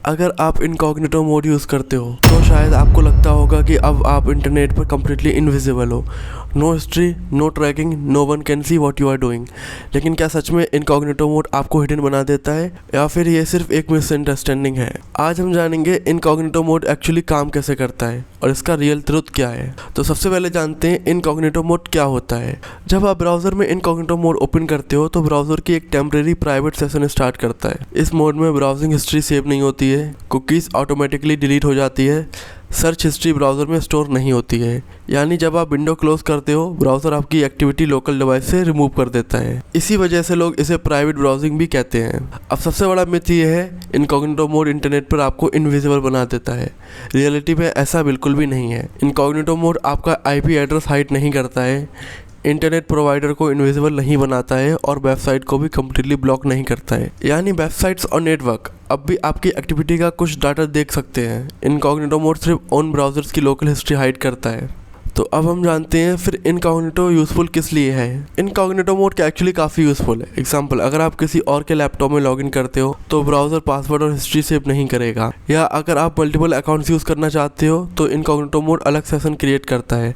अगर आप incognito mode use करते हो तो शायद आपको लगता होगा कि अब आप इंटरनेट पर कम्प्लीटली इनविजिबल हो। No history, no tracking, no one can see what you are doing. लेकिन क्या सच में इनकॉग्निटो मोड आपको हिडन बना देता है या फिर ये सिर्फ एक मिसअंडरस्टैंडिंग है? आज हम जानेंगे इनकॉग्निटो मोड एक्चुअली काम कैसे करता है और इसका रियल ट्रुथ क्या है। तो सबसे पहले जानते हैं इनकॉग्निटो मोड क्या होता है। जब आप ब्राउज़र में इनकॉग्निटो मोड ओपन करते हो तो ब्राउज़र की एक टेम्परेरी प्राइवेट सेशन स्टार्ट करता है। इस मोड में ब्राउजिंग हिस्ट्री सेव नहीं होती है, कुकीज़ ऑटोमेटिकली डिलीट हो जाती है, सर्च हिस्ट्री ब्राउज़र में स्टोर नहीं होती है। यानी जब आप विंडो क्लोज करते हो ब्राउज़र आपकी एक्टिविटी लोकल डिवाइस से रिमूव कर देता है। इसी वजह से लोग इसे प्राइवेट ब्राउजिंग भी कहते हैं। अब सबसे बड़ा मिथ ये है इनकॉग्निटो मोड इंटरनेट पर आपको इनविजिबल बना देता है। रियलिटी में ऐसा बिल्कुल भी नहीं है। इनकॉग्निटो मोड आपका IP एड्रेस हाइड नहीं करता है, इंटरनेट प्रोवाइडर को इनविजिबल नहीं बनाता है और वेबसाइट को भी कम्प्लीटली ब्लॉक नहीं करता है। यानी वेबसाइट्स और नेटवर्क अब भी आपकी एक्टिविटी का कुछ डाटा देख सकते हैं। इनकॉग्निटो मोड सिर्फ ऑन ब्राउजर्स की लोकल हिस्ट्री हाइड करता है। तो अब हम जानते हैं फिर इनकॉग्निटो यूज़फुल किस लिए है। इनकॉग्निटो मोड क्या एक्चुअली काफ़ी यूज़फुल है। एग्जांपल, अगर आप किसी और के लैपटॉप में लॉगिन करते हो तो ब्राउज़र पासवर्ड और हिस्ट्री सेव नहीं करेगा, या अगर आप मल्टीपल अकाउंट्स यूज़ करना चाहते हो तो इनकॉग्निटो मोड अलग सेशन क्रिएट करता है।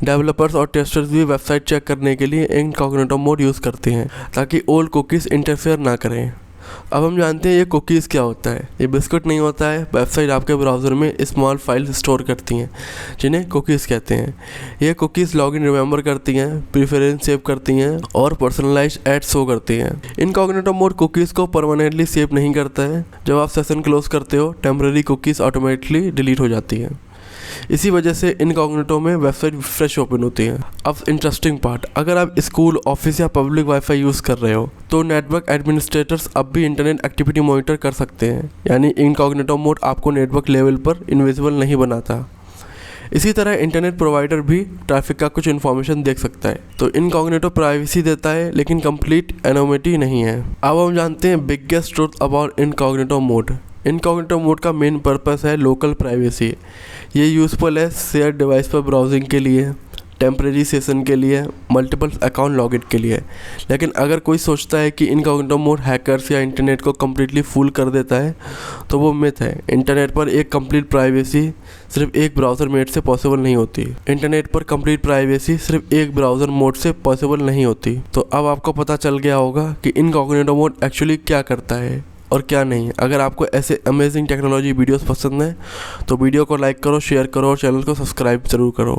डेवलपर्स और टेस्टर्स भी वेबसाइट चेक करने के लिए इनकॉग्निटो मोड यूज़ करते हैं ताकि ओल्ड कुकीज़ इंटरफेयर ना करें। अब हम जानते हैं ये कुकीज़ क्या होता है। ये बिस्कुट नहीं होता है। वेबसाइट आपके ब्राउज़र में स्मॉल फाइल्स स्टोर करती हैं जिन्हें कुकीज़ कहते हैं। ये कुकीज़ लॉगिन रिमेंबर करती हैं, प्रेफरेंस सेव करती हैं और पर्सनलाइज्ड एड्स शो करती हैं। इनकॉग्निटो मोड कुकीज़ को परमानेंटली सेव नहीं करता है। जब आप सेशन क्लोज करते हो टेम्परेरी कुकीज़ ऑटोमेटिकली डिलीट हो जाती हैं। इसी वजह से इनकॉग्निटो में वेबसाइट फ्रेश ओपन होती है। अब इंटरेस्टिंग पार्ट, अगर आप स्कूल, ऑफिस या पब्लिक वाईफाई यूज़ कर रहे हो तो नेटवर्क एडमिनिस्ट्रेटर्स अब भी इंटरनेट एक्टिविटी मॉनिटर कर सकते हैं। यानी इनकॉग्निटो मोड आपको नेटवर्क लेवल पर इनविजिबल नहीं बनाता। इसी तरह इंटरनेट प्रोवाइडर भी ट्रैफिक का कुछ इन्फॉर्मेशन देख सकता है। तो इनकॉग्निटो प्राइवेसी देता है लेकिन कंप्लीट एनोनिमिटी नहीं है। अब हम जानते हैं biggest truth about incognito mode. Incognito mode का मेन पर्पस है लोकल प्राइवेसी। ये यूज़फुल है शेयर डिवाइस पर ब्राउजिंग के लिए, टेम्परेरी सेशन के लिए, मल्टीपल अकाउंट लॉगिन के लिए। लेकिन अगर कोई सोचता है कि इनकॉग्निटो मोड हैकर्स या इंटरनेट को कम्प्लीटली फूल कर देता है तो वो मिथ है। इंटरनेट पर एक कंप्लीट प्राइवेसी सिर्फ एक ब्राउज़र मोड से पॉसिबल नहीं होती। इंटरनेट पर कंप्लीट प्राइवेसी सिर्फ एक ब्राउज़र मोड से पॉसिबल नहीं होती। तो अब आपको पता चल गया होगा कि इनकॉग्निटो मोड एक्चुअली क्या करता है और क्या नहीं। अगर आपको ऐसे अमेजिंग टेक्नोलॉजी वीडियोस पसंद हैं तो वीडियो को लाइक करो, शेयर करो और चैनल को सब्सक्राइब ज़रूर करो।